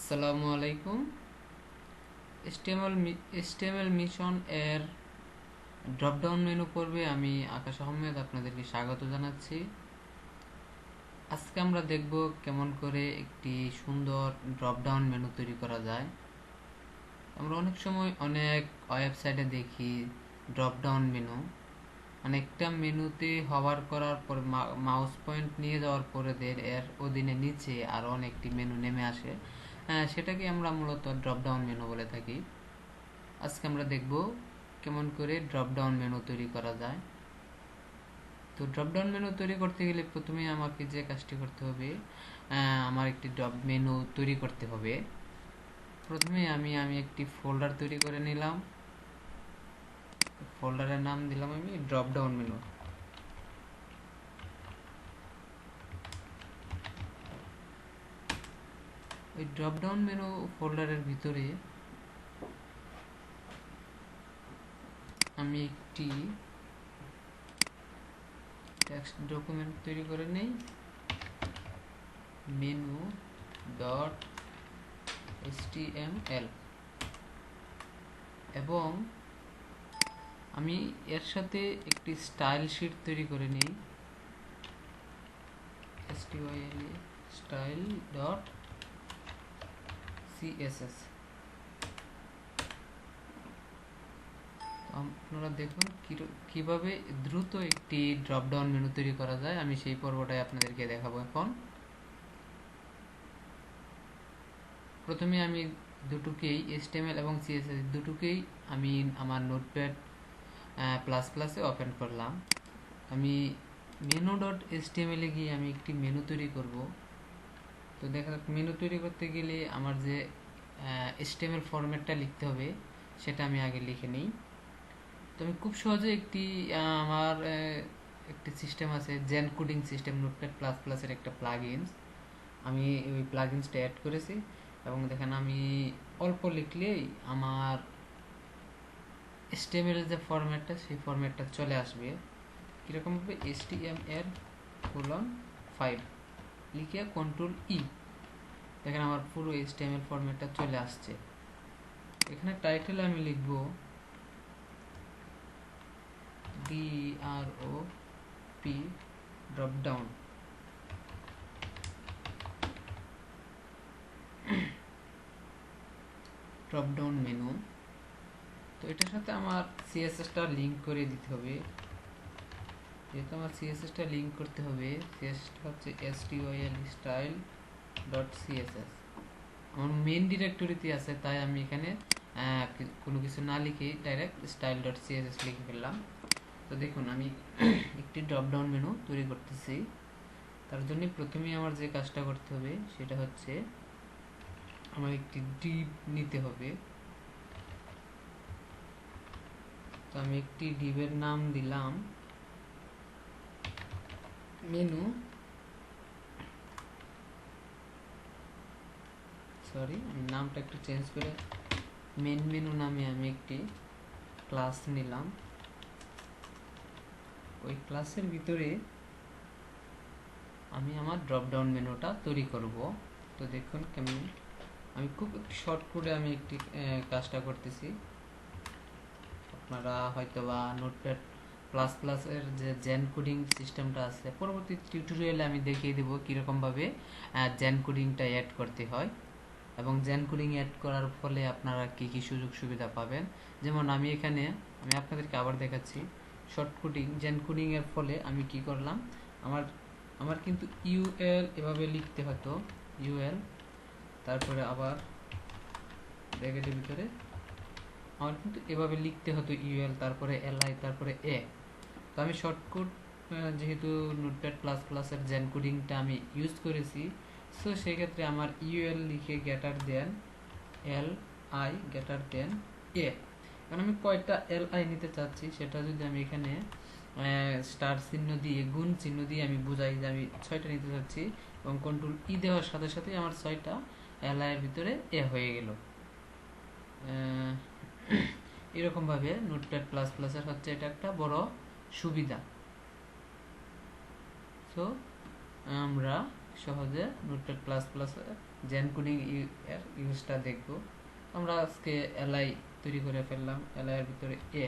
আসসালামু আলাইকুম। HTML mission এর ড্রপডাউন মেনু পর্বে আমি আকাশ আহমেদ আপনাদেরকে স্বাগত জানাচ্ছি। আজকে আমরা দেখব কেমন করে একটি সুন্দর ড্রপডাউন মেনু তৈরি করা যায়। আমরা অনেক সময় অনেক ওয়েবসাইটে দেখি ড্রপডাউন মেনু, অনেকটা মেনুতে হভার করার পর মাউস পয়েন্ট নিয়ে যাওয়ার পরে এর অধীনে নিচে আরও অনেকটি মেনু নেমে আসে। সেটাকে আমরা মূলত ড্রপডাউন মেনু বলে থাকি। আজকে আমরা দেখব কেমন করে ড্রপডাউন মেনু তৈরি করা যায়। তো ড্রপডাউন মেনু তৈরি করতে গেলে প্রথমে আমাকে যে কাজটি করতে হবে, আমার একটি ড্রপ মেনু তৈরি করতে হবে। প্রথমে আমি একটি ফোল্ডার তৈরি করে নিলাম। ফোল্ডারের নাম দিলাম আমি ড্রপডাউন মেনু। ওই ড্রপডাউন মেনু ফোল্ডারের ভিতরে আমি একটি টেক্সট ডকুমেন্ট তৈরি করে নেই, মেনু ডট html, এবং আমি এর সাথে একটি স্টাইল শিট তৈরি করে নিই, style ডট css। আপনারা দেখুন কিভাবে দ্রুত একটি ড্রপডাউন মেনু তৈরি করা যায়, আমি সেই পর্বটাই আপনাদেরকে দেখাবো এখন। প্রথমে আমি দুটোকেই HTML এবং CSS দুটোকেই আমি আমার নোটপ্যাড প্লাস প্লাসে ওপেন করলাম। আমি মেনু ডট HTML এ গিয়ে আমি একটি মেনু তৈরি করব। তো দেখা যাক, মেনু তৈরি করতে গেলে আমার যে HTML ফরম্যাটটা লিখতে হবে সেটা আমি আগে লিখে নিই। তো আমি খুব সহজে আমার একটি সিস্টেম আছে, Zen coding system, Notepad plus প্লাসের একটা প্লাগইনস। আমি ওই প্লাগইনসটা অ্যাড করেছি এবং দেখেন আমি অল্প লিখলেই আমার HTML এর যে ফরম্যাটটা সেই ফরম্যাটটা চলে আসবে। কীরকম হবে, HTML:5 লিখে Ctrl+E, দেখেন আমার পুরো HTML ফরম্যাটটা চলে আসছে। এখানে টাইটেল আমি লিখব DROP ড্রপডাউন। Dropdown menu. তো এটার সাথে আমার CSS-টা লিঙ্ক করে দিতে হবে। যেহেতু আমার CSS-টা লিঙ্ক করতে হবে, CSS-টা হচ্ছে style.css। আমার মেইন ডিরেক্টরিতে আছে, তাই আমি এখানে কোনো কিছু না লিখে ডাইরেক্ট style.css লিখে ফেললাম। তো দেখুন আমি একটি ড্রপডাউন মেনু তৈরি করতেছি। তার জন্য প্রথমেই আমার যে কাজটা করতে হবে সেটা হচ্ছে আমার একটি ডিভ নিতে হবে। তো আমি একটি ডিভের নাম দিলাম মেনু, আমি নামটা একটু চেঞ্জ করে মেন মেনু নামে আমি একটি ক্লাস নিলাম। ওই ক্লাসের ভিতরে আমি আমার ড্রপডাউন মেনুটা তৈরি করব। তো দেখুন কেমন, আমি খুব শর্ট করে আমি একটি কাজটা করতেছি। আপনারা হয়তোবা নোটপ্যাড প্লাস প্লাসের যে জেন কোডিং সিস্টেমটা আছে, পরবর্তী টিউটোরিয়ালে আমি দেখিয়ে দেবো কীরকমভাবে জেন কোডিংটা অ্যাড করতে হয় এবং জেন কোডিং অ্যাড করার ফলে আপনারা কী কী সুযোগ সুবিধা পাবেন। যেমন আমি আপনাদেরকে আবার দেখাচ্ছি শর্ট কোডিং, জেন কোডিং এর ফলে আমি কি করলাম, আমার কিন্তু ইউএল এভাবে লিখতে হতো, ইউএল তারপরে আবার ব্র্যাকেটের ভিতরে আমার কিন্তু এভাবে লিখতে হতো, ইউএল তারপরে এলআই তারপরে এ। তো আমি শর্টকাট যেহেতু নোটপ্যাড প্লাস প্লাসের জেন কোডিংটা আমি ইউজ করেছি, সো সেক্ষেত্রে আমার ইউএল লিখে greater than L I greater than A. কারণ আমি কয়টা এল আই নিতে চাচ্ছি সেটা যদি আমি এখানে স্টার চিহ্ন দিয়ে, গুণ চিহ্ন দিয়ে আমি বুঝাই যে আমি 6টা নিতে চাচ্ছি, এবং Ctrl+E দেওয়ার সাথে সাথে আমার 6টা এল আই এর ভিতরে এ হয়ে গেল। এরকমভাবে নোটপ্যাড প্লাস প্লাসের হচ্ছে এটা একটা বড় সুবিধা। তো আমরা সহজে Notepad plus plus Zen coding এর ইউজটা দেখব। আমরা আজকে এলআই তৈরি করে ফেললাম। এলআই এর ভিতরে এ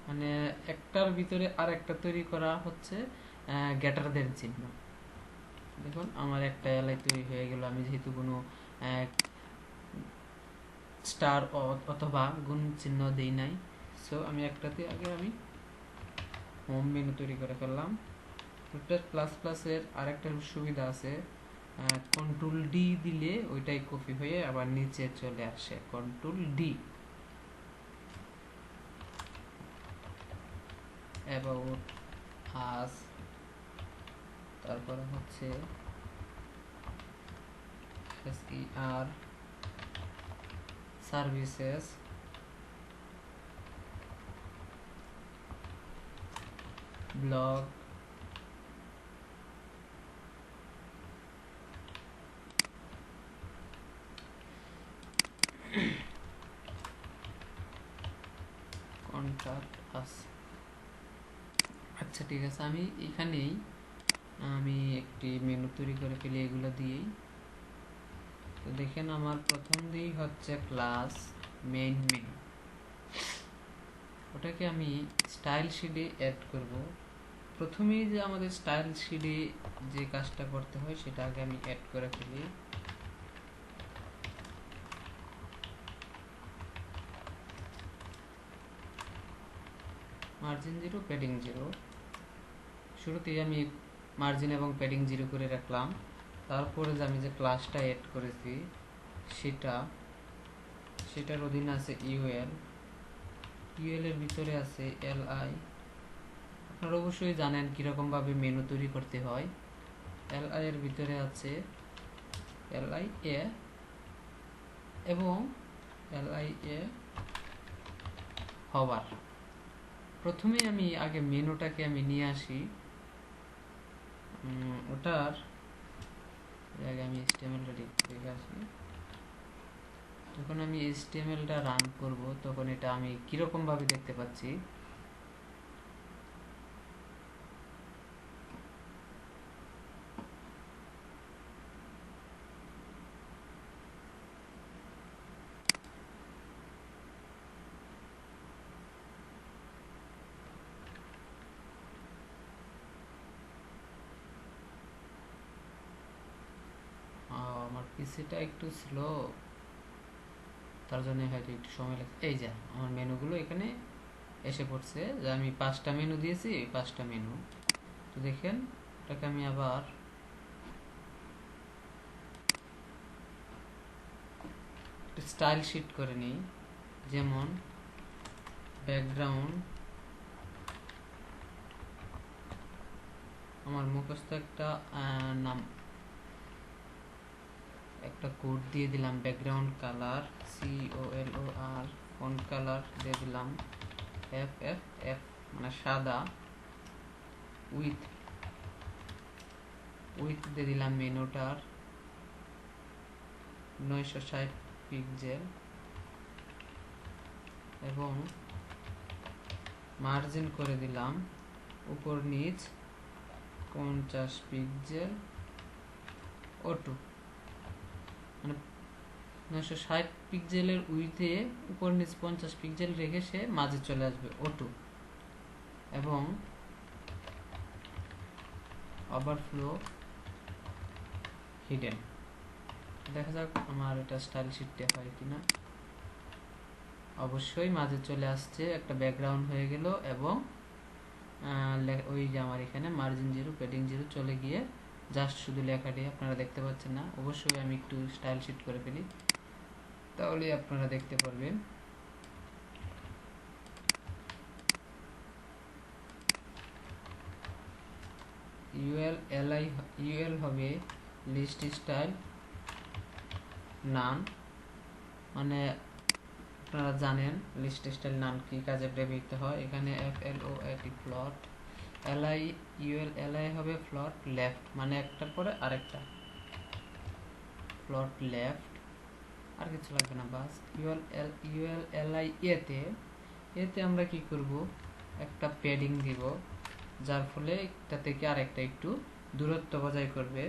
মানে একটার ভিতরে আর একটা তৈরি করা হচ্ছে গ্রেটার দেন চিহ্ন। দেখুন আমার একটা এলআই তৈরি হয়ে গেল। আমি যেহেতু কোনো স্টার অথবা গুণ চিহ্ন দেই নাই, সো আমি একটাতে আগে আমি হোম মেনু তৈরি করে ফেললাম। নোটপ্যাড প্লাস প্লাস এর আরেকটা সুবিধা আছে, কন্ট্রোল ডি দিলে ওইটাই কপি হয়ে আবার নিচে চলে আসে। কন্ট্রোল ডি, অ্যাবাউট আস, তারপরে হচ্ছে SER, services, blog, contact us. আচ্ছা ঠিক আছে, আমি এখানেই আমি একটি মেনু তৈরি করে ফেলি এগুলো দিয়েই। তো দেখেন আমার প্রথম দিই হচ্ছে ক্লাস মেইন মেনু, ওটাকে আমি স্টাইল শিটে অ্যাড করব। প্রথমেই যে আমাদের স্টাইল শিটে যে কাজটা করতে হয় সেটা আগে আমি অ্যাড করে ফেলি। Margin 0, padding 0। শুরুতেই আমি মার্জিন এবং প্যাডিং 0 করে রাখলাম। তারপরে যে আমি যে ক্লাসটা অ্যাড করেছি সেটার অধীনে আছে ইউএল এর ভিতরে আছে এলআই। আপনারা অবশ্যই জানেন কিরকম ভাবে মেনু তৈরি করতে হয়। এলআই এর ভিতরে আছে এলআই এ এবং এলআই এ হবার। প্রথমে আমি আগে মেনুটাকে আমি নিয়ে আসি, ওটার আগে আমি HTML-টা দেখে আসি। যখন আমি HTML-টা রান করব তখন এটা আমি কিরকম ভাবে দেখতে পাচ্ছি। আমার পিসিটা একটু স্লো, তার জন্য হয়তো একটু সময় লাগছে। এই যে আমার মেনুগুলো এখানে এসে পড়ছে, যে আমি 5টা মেনু দিয়েছি, 5টা মেনু। তো দেখেন এটাকে আমি আবার স্টাইল শিট করে নিই। যেমন ব্যাকগ্রাউন্ড, আমার মুখস্থ একটা নাম, একটা কোড দিয়ে দিলাম। Background colour COLOR, font colour দিয়ে দিলাম FFF মানে সাদা, উইথ দিয়ে দিলাম মেনুটার 960 পিক্সেল এবং মার্জিন করে দিলাম উপর নিচ 50 পিক্সেল O2, মানে 960 পিক্সেলের উইথে উপর নিচ 50 পিক্সেল রেখে সে মাঝে চলে আসবে O2 এবং ওভারফ্লো হিডেন। দেখা যাক আমার এটা স্টাইল শিটটা হয় কিনা। অবশ্যই মাঝে চলে আসছে, একটা ব্যাকগ্রাউন্ড হয়ে গেল এবং ওই যে আমার এখানে মার্জিন 0, প্যাডিং 0 চলে গিয়ে জাস্ট শুধু লেখাটি আপনারা দেখতে পাচ্ছেন না। অবশ্যই আমি একটু স্টাইল শিট করে ফেলি, তাহলে আপনারা দেখতে পারবেন। ইউএল হবে লিস্ট স্টাইল নান, মানে আপনারা জানেন লিস্ট স্টাইল নান কি কাজে ব্যবহৃত হয়। এখানে FLOAT ফ্লট, এলআই হবে ফ্লট লেফট, মানে একটার পরে আরেকটা ফ্লট লেফট, আর কিছু লাগবে না, বাস। এলআই এতে আমরা কি করব, একটা প্যাডিং দিব, যার ফলে একটা থেকে আরেকটা একটু দূরত্ব বজায় করবে।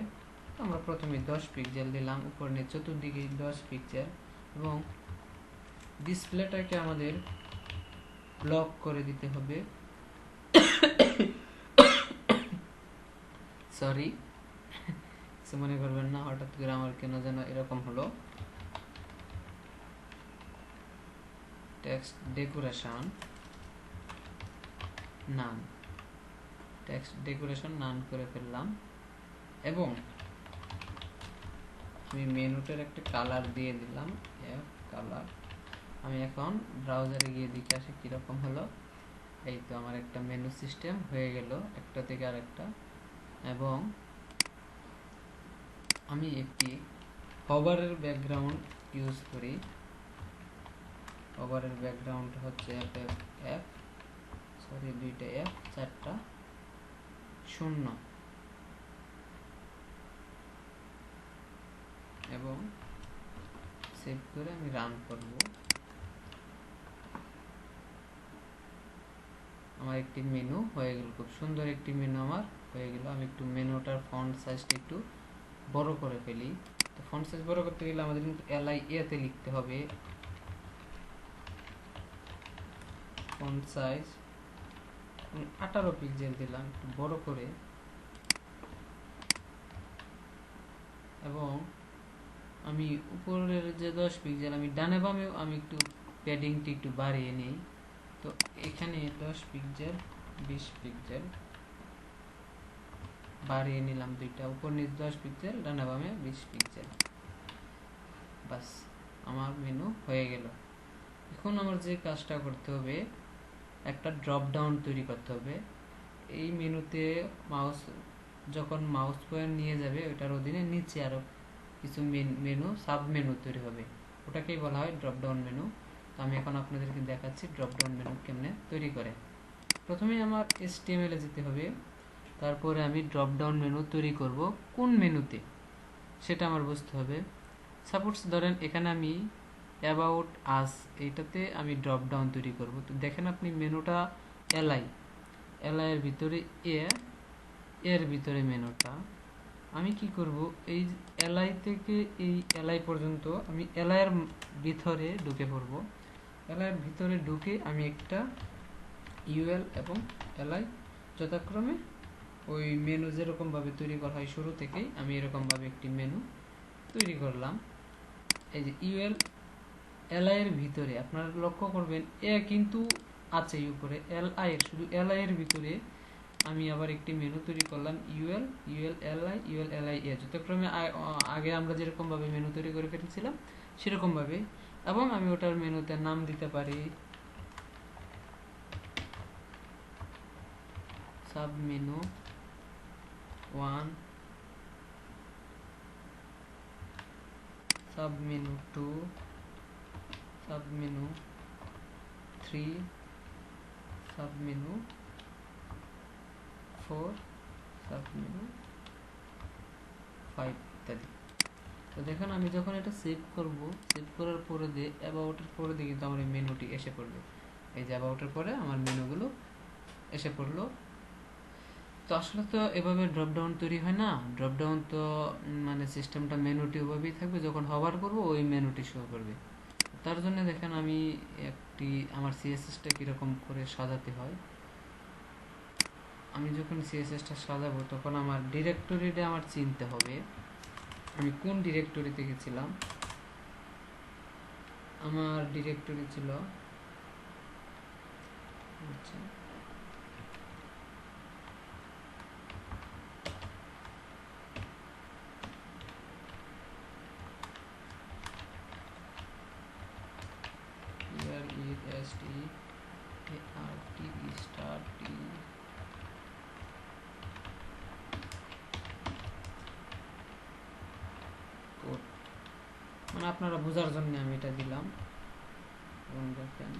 আমরা প্রথমে 10 পিক্সেল দিলাম, উপর নিয়ে চতুর্দিকে 10 পিক্সেল, এবং ডিসপ্লেটাকে আমাদের ব্লক করে দিতে হবে। সরি, কিছু মনে করবেন না, হঠাৎ করে আমার কেন যেন এরকম হলো। টেক্সট ডেকোরেশন নান, টেক্সট ডেকোরেশন নান করে ফেললাম, এবং আমি মেনুটার একটা কালার দিয়ে দিলাম, এফ কালার। আমি এখন ব্রাউজারে গিয়ে দেখে আসি কীরকম হলো। এই তো আমার একটা মেনু সিস্টেম হয়ে গেল একটা থেকে আরেকটা। এবং আমি একটি হভারের ব্যাকগ্রাউন্ড ইউজ করি। হভারের ব্যাকগ্রাউন্ড হচ্ছে এফ, সরি দুইটা এফ, 4টা 0, এবং সেভ করে আমি রান করব। আমার একটি মেনু হয়ে গেল, খুব সুন্দর একটি মেনু আমার হয়ে গেল। আমি একটু মেনুটার ফন্ট সাইজটা একটু বড় করে ফেলি। তো ফন্ট সাইজ বড় করতে গেলে আমাদের কিন্তু LIA তে লিখতে হবে। ফন্ট সাইজ 18 পিক্সেল দিলাম, একটু বড় করে, এবং আমি উপরের যে 10 পিক্সেল আমি ডানে বামেও আমি একটু প্যাডিংটি একটু বাড়িয়ে নিই। তো এখানে 10 পিক্সেল 20 পিক্সেল বাড়িয়ে নিলাম, দুইটা উপর নিচ 10 পিক্সেল, ডানে বামে 20 পিক্সেল। বাস, আমার মেনু হয়ে গেল। এখন আমার যে কাজটা করতে হবে, একটা ড্রপ ডাউন তৈরি করতে হবে। এই মেনুতে মাউস যখন মাউস পয়েন্ট নিয়ে যাবে, ওটার অধীনে নিচে আরো কিছু মেনু সাব মেনু তৈরি হবে, ওটাকেই বলা হয় ড্রপ ডাউন মেনু। তো আমি এখন আপনাদেরকে দেখাচ্ছি ড্রপ ডাউন মেনু কেমনে তৈরি করে। প্রথমে আমার HTML এ যেতে হবে, তারপরে আমি ড্রপ ডাউন মেনু তৈরি করব কোন মেনুতে সেটা আমার বুঝতে হবে। সাপোজ ধরেন এখানে আমি অ্যাবাউট আস, এইটাতে আমি ড্রপ ডাউন তৈরি করব। তো দেখেন আপনি মেনুটা এলআই এর ভিতরে এর ভিতরে মেনুটা আমি কি করব, এই এলআই থেকে এই এলআই পর্যন্ত আমি এলআই এর ভিতরে ঢুকে পড়ব। এলআই এর ভিতরে ঢুকে আমি একটা ইউএল এবং এলআই যথাক্রমে ওই মেনু যেরকম ভাবে তৈরি করা হয় শুরু থেকেই আমি এরকম ভাবে একটি মেনু তৈরি করলাম। এই যে ইউএল এলআই এর ভিতরে আপনারা লক্ষ্য করবেন কিন্তু আছে উপরে এলআই এর, শুধু এলআই এর ভিতরে আমি আবার একটি মেনু তৈরি করলাম ইউএল এলআই এ, যথাক্রমে আগে আমরা যেরকম ভাবে মেনু তৈরি করে ফেলেছিলাম সেরকম ভাবে। এবং আমি ওটার মেনুতে নাম দিতে পারি sub menu 1, sub menu 2, sub menu 3, sub menu 4, sub menu 5 ইত্যাদি। তো দেখুন আমি যখন এটা সেভ করব, সেভ করার পরে দিয়ে অ্যাবাউটের পরে দিয়ে কিন্তু আমার এই মেনুটি এসে পড়বে। এই যে অ্যাবাউটের পরে আমার মেনুগুলো এসে পড়লো। তো আসলে তো এভাবে ড্রপ ডাউন তৈরি হয় না। ড্রপ ডাউন তো মানে সিস্টেমটা মেনুটি ওভাবেই থাকবে, যখন হভার করব ওই মেনুটি শো করবে। তার জন্য দেখেন আমি একটি আমার সিএসএসটা কীরকম করে সাজাতে হয়। আমি যখন সিএসএসটা সাজাবো তখন আমার ডিরেক্টরিটা আমার চিনতে হবে, আমি কোন ডিরেক্টরিতে গেছিলাম। আমার ডিরেক্টরি ছিল আচ্ছা মানে আপনারা বোঝার জন্য আমি এটা দিলাম। দেখেন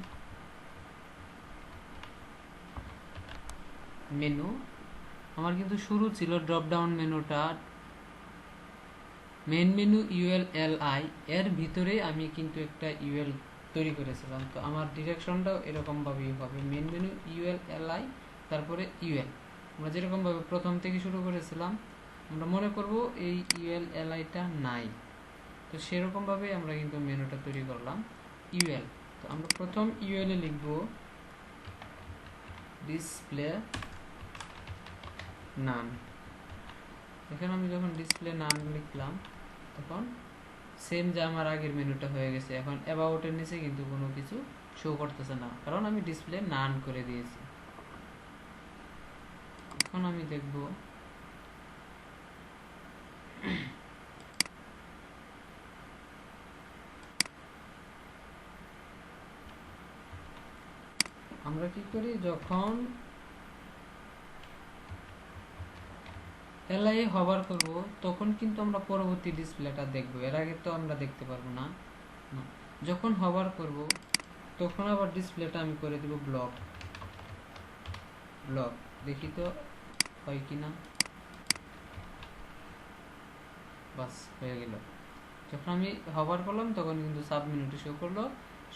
মেনু আমার কিন্তু শুরু ছিল ড্রপ ডাউন মেনুটা মেন মেনু ইউএল এলআই এর ভিতরে আমি কিন্তু একটা ইউএল তৈরি করেছিলাম। তো আমার ডিরেকশনটাও এরকম ভাবেই হবে, মেন মেনু ইউএল এলআই তারপরে ইউএল। আমরা যেরকম ভাবে প্রথম থেকে শুরু করেছিলাম আমরা মনে করব এই ইউএল এলআইটা নাই, তো সেরকমভাবে আমরা কিন্তু মেনুটা তৈরি করলাম ইউএল। তো আমরা প্রথম ইউএল এ লিখব ডিসপ্লে নান। এখানে আমি যখন ডিসপ্লে নান লিখলাম তখন সেম যে আমার আগের মেনুটা হয়ে গেছে। এখন অ্যাবাউটের নিচে কিন্তু কোনো কিছু শো করতেছে না, কারণ আমি ডিসপ্লে নান করে দিয়েছি। এখন আমি দেখব আমরা কি করি, যখন এলআই হভার করব তখন কিন্তু আমরা পরবর্তী ডিসপ্লেটা দেখব, এর আগে তো আমরা দেখতে পারবো না। যখন হভার করব তখন আবার ডিসপ্লেটা আমি করে দিব ব্লক। দেখি তো হয় কিনা। বাস হয়ে গেল। যখন আমি হভার করলাম তখন কিন্তু সাব মেনুটি শো করলো,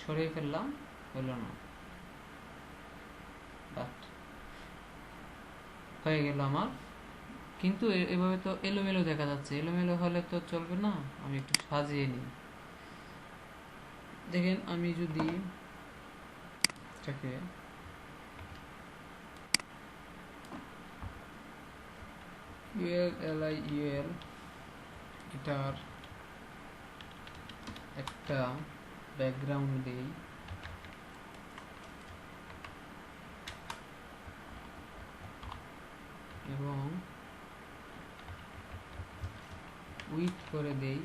সরিয়ে ফেললাম, হলো না, বাট হয়ে গেল আমার। কিন্তু এভাবে তো এলোমেলো দেখা যাচ্ছে, এলোমেলো হলে তো চলবে না, আমি একটু সাজিয়ে নিই। দেখেন আমি যদি এটাকে ইউএল এলআই ইউএল এটার একটা ব্যাকগ্রাউন্ড দেই, এবং উইথ করে দেই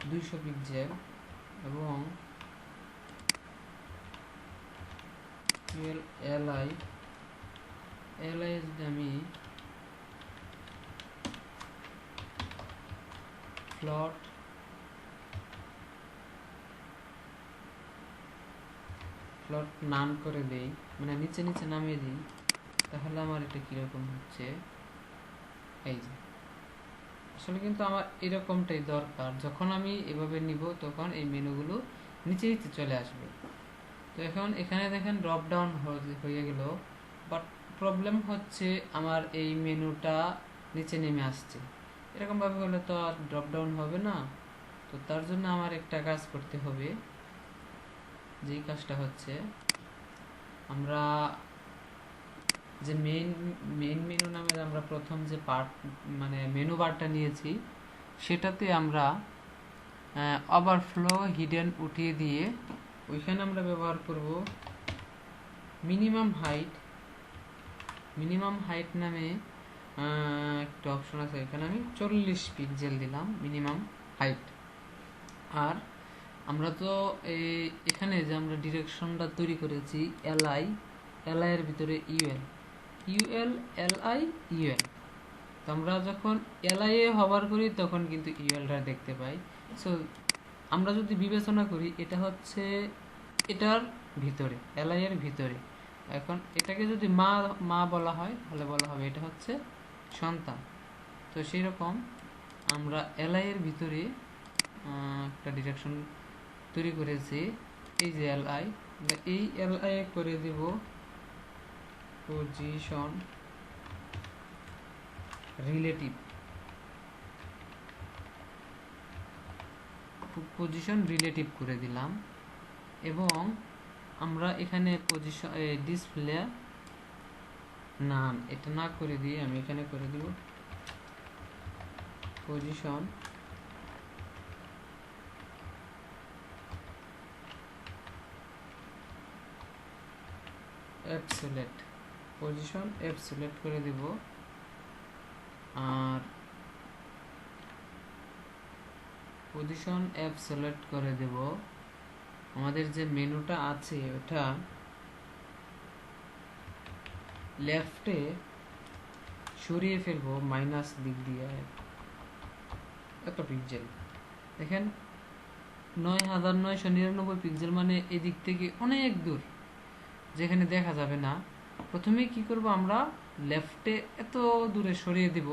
200 পিক্সেল, এবং এলআই যদি আমি ফ্লট নান করে দেই, মানে নিচে নিচে নামিয়ে দিই, তাহলে আমার এটা কিরকম হচ্ছে। এই যে আসলে কিন্তু আমার এরকমটাই দরকার, যখন আমি এভাবে নিব তখন এই মেনুগুলো নিচে নিচে চলে আসবে। তো এখন এখানে দেখেন ড্রপ ডাউন হয়ে গেল, বাট প্রবলেম হচ্ছে আমার এই মেনুটা নিচে নেমে আসছে। এরকমভাবে হলে তো আর ড্রপ ডাউন হবে না। তো তার জন্য আমার একটা কাজ করতে হবে, যেই কাজটা হচ্ছে, আমরা যে মেইন মেনু নামে আমরা প্রথম যে পার্ট মানে মেনু বারটা নিয়েছি, সেটাতে আমরা ওভারফ্লো হিডেন উঠিয়ে দিয়ে ওইখানে আমরা ব্যবহার করব মিনিমাম হাইট নামে একটা অপশন আছে, এখানে আমি 40 পিক্সেল দিলাম মিনিমাম হাইট। আর আমরা তো এখানে যে আমরা ডিরেকশনটা তৈরি করেছি এলআই এর ভিতরে ইউএল এলআই ইউএল, তো আমরা যখন এলআই এ হভার করি তখন কিন্তু ইউএলটা দেখতে পাই। সো আমরা যদি বিবেচনা করি এটা হচ্ছে এটার ভিতরে, এলআই এর ভিতরে। এখন এটাকে যদি মা বলা হয় তাহলে বলা হবে এটা হচ্ছে সন্তান। তো সেই রকম আমরা এলআই এর ভিতরে একটা ডিরেকশন তৈরি করেছি, এই যে এলআই, এই এলআই করে দেব পজিশন রিলেটিভ করে দিলাম, এবং আমরা এখানে পজিশন ডিসপ্লে নান এটা না করে দিয়ে আমি এখানে করে দিব পজিশন অ্যাবসোলেট করে দেব। আর পজিশন অ্যাবসোলেট করে দেব, আমাদের যে মেনুটা আছে ওটা লেফটে সরিয়ে ফেলবো মাইনাস দিক দিয়ে এত পিক্সেল। দেখেন 9999 পিক্সেল, মানে এদিক থেকে অনেক দূর, যেখানে দেখা যাবে না। প্রথমে কি করব, আমরা লেফটে এত দূরে সরিয়ে দিব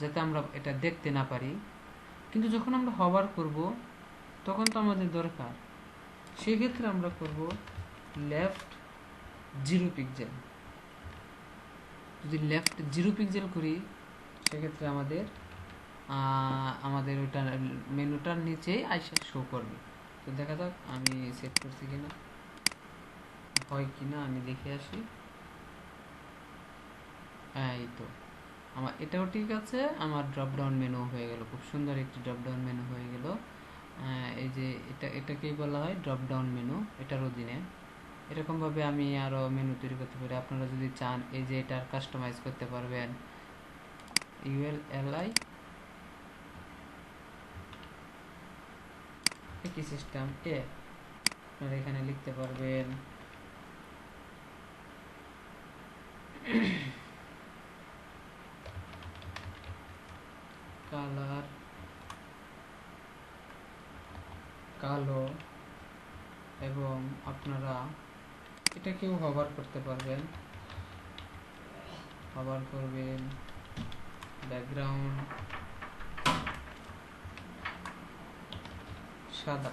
যাতে আমরা এটা দেখতে না পারি, কিন্তু যখন আমরা হভার করব তখন তো আমাদের দরকার, সেক্ষেত্রে আমরা করব লেফট 0 পিক্সেল। যদি লেফট 0 পিক্সেল করি সেক্ষেত্রে আমাদের ওইটা মেনুটার নিচেই আইসা শো করবে। তো দেখা যাক আমি সেট করছি কিনা, হয় কিনা আমি দেখে আসি। এই তো আমার এটাও ঠিক আছে, আমার ড্রপ ডাউন মেনু হয়ে গেল, খুব সুন্দর একটি ড্রপ ডাউন মেনু হয়ে গেল। এই যে এটাকেই বলা হয় ড্রপ ডাউন মেনু, এটার অধীনে। এরকমভাবে আমি আরও মেনু তৈরি করতে পারি। আপনারা যদি চান এই যে এটার কাস্টমাইজ করতে পারবেন। ULLI একই সিস্টেম আপনারা এখানে লিখতে পারবেন কালার কালো, এবং আপনারা এটাকেও হভার করতে পারবেন। হভার করবেন, ব্যাকগ্রাউন্ড সাদা।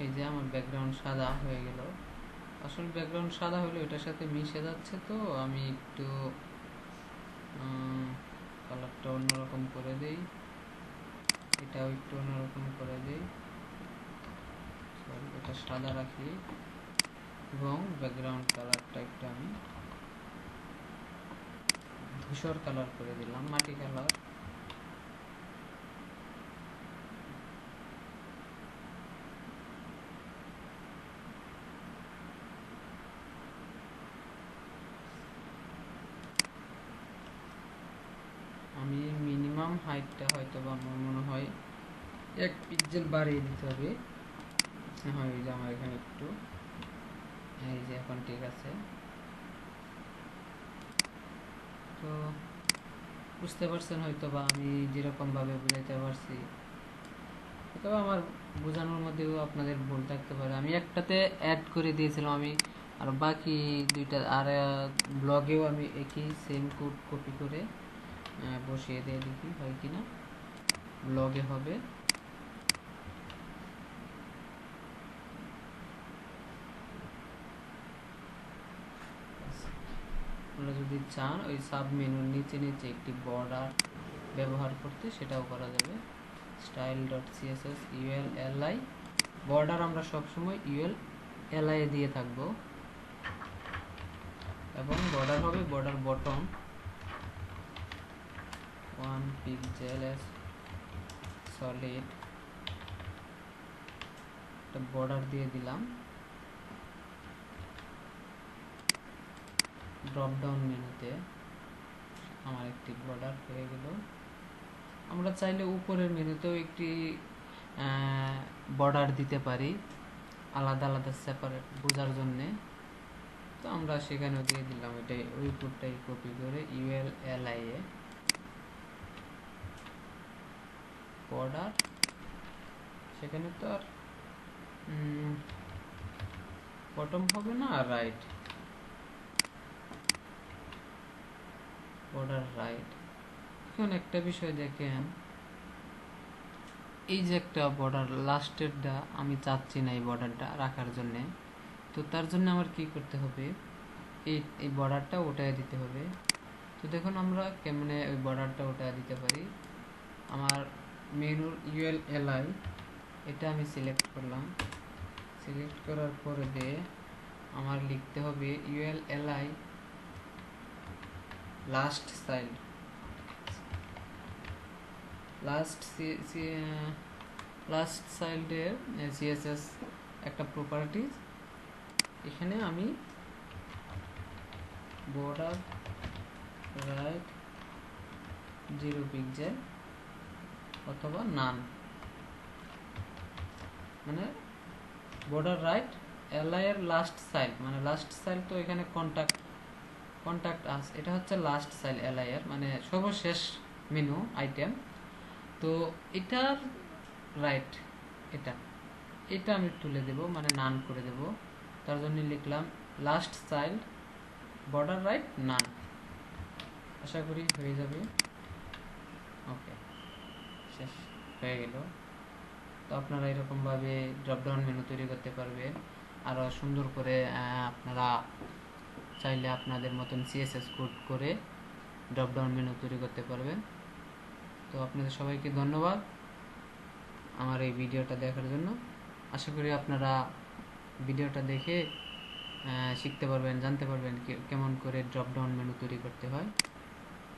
এই যে আমার ব্যাকগ্রাউন্ড সাদা হয়ে গেল। আসলে ব্যাকগ্রাউন্ড সাদা হলে এটার সাথে মিশে যাচ্ছে, তো আমি একটু কালারটা অন্যরকম করে দেই, এটাও একটু অন্যরকম করে দেই, সরি এটা সাদা রাখি, এবং ব্যাকগ্রাউন্ড কালারটা একটু আমি ধূসর কালার করে দিলাম, মাটি কালার। আমি মিনিমাম হাইটটা হয়তো বা আমার মনে হয় 1 পিক্সেল বাড়িয়ে দিতে হবে। হয় ওই যে আমার এখানে একটু, এই যে এখন ঠিক আছে। তো বুঝতে পারছেন হয়তো বা আমি যেরকমভাবে বুঝাইতে পারছি, হয়তো আমার বোঝানোর মধ্যেও আপনাদের ভুল থাকতে পারে। আমি একটাতে অ্যাড করে দিয়েছিলাম আমি, আর বাকি দুইটা আর ব্লগেও আমি একই সেম কোড কপি করে বসিয়ে দিয়ে দেখি হয় কিনা, ব্লগে হবে। আপনারা যদি চান ওই সাব মেনুর নিচে নিচে একটি বর্ডার ব্যবহার করতে, সেটাও করা যাবে। style.css ULLI বর্ডার আমরা সবসময় ULLI এ দিয়ে থাকব, এবং বর্ডার হবে বর্ডার বটম 1 পিক্সেল সলিড, একটা বর্ডার দিয়ে দিলাম। ড্রপ ডাউন মেনুতে আমার একটি বর্ডার হয়ে গেল। আমরা চাইলে উপরের মেনুতেও একটি বর্ডার দিতে পারি, আলাদা আলাদা সেপারেট বোঝার জন্যে। তো আমরা সেখানেও দিয়ে দিলাম, এটাই ওই কোডটাই কপি করে ULLI এ বর্ডার। সেখানে তো আর বটম হবে না, আর রাইট, বর্ডার রাইট। এখন একটা বিষয় দেখেন, এই যে একটা বর্ডার লাস্টেরটা আমি চাচ্ছি না এই বর্ডারটা রাখার জন্যে। তো তার জন্য আমার কি করতে হবে, এই বর্ডারটা ওটায় দিতে হবে। তো দেখুন আমরা কেমনে ওই বর্ডারটা ওটায় দিতে পারি। আমার মেনুর ULLI এটা আমি সিলেক্ট করলাম, সিলেক্ট করার পরে দিয়ে আমার লিখতে হবে ULLI লাস্ট স্টাইল, লাস্ট চাইল্ডের CSS একটা প্রপার্টিজ। এখানে আমি বর্ডার রাইট 0 পিক্সেল অথবা নান, মানে বর্ডার রাইট LI এর লাস্ট চাইল্ড, মানে লাস্ট চাইল্ড তো এখানে কন্টাক্ট আস, এটা হচ্ছে লাস্ট চাইল্ড LI এর, মানে সর্বশেষ মেনু আইটেম। তো এটার রাইট এটা আমি তুলে দেব, মানে নান করে দেব। তার জন্য লিখলাম লাস্ট চাইল্ড বর্ডার রাইট নান। আশা করি হয়ে যাবে। ওকে, শেষ হয়ে গেল। তো আপনারা এরকমভাবে ড্রপডাউন মেনু তৈরি করতে পারবেন, আরও সুন্দর করে আপনারা চাইলে আপনাদের মতন সিএসএস কোড করে ড্রপ ডাউন মেনু তৈরি করতে পারবেন। তো আপনাদের সবাইকে ধন্যবাদ আমার এই ভিডিওটা দেখার জন্য। আশা করি আপনারা ভিডিওটা দেখে শিখতে পারবেন, জানতে পারবেন কেমন করে ড্রপ ডাউন মেনু তৈরি করতে হয়।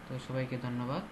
তো সবাইকে ধন্যবাদ।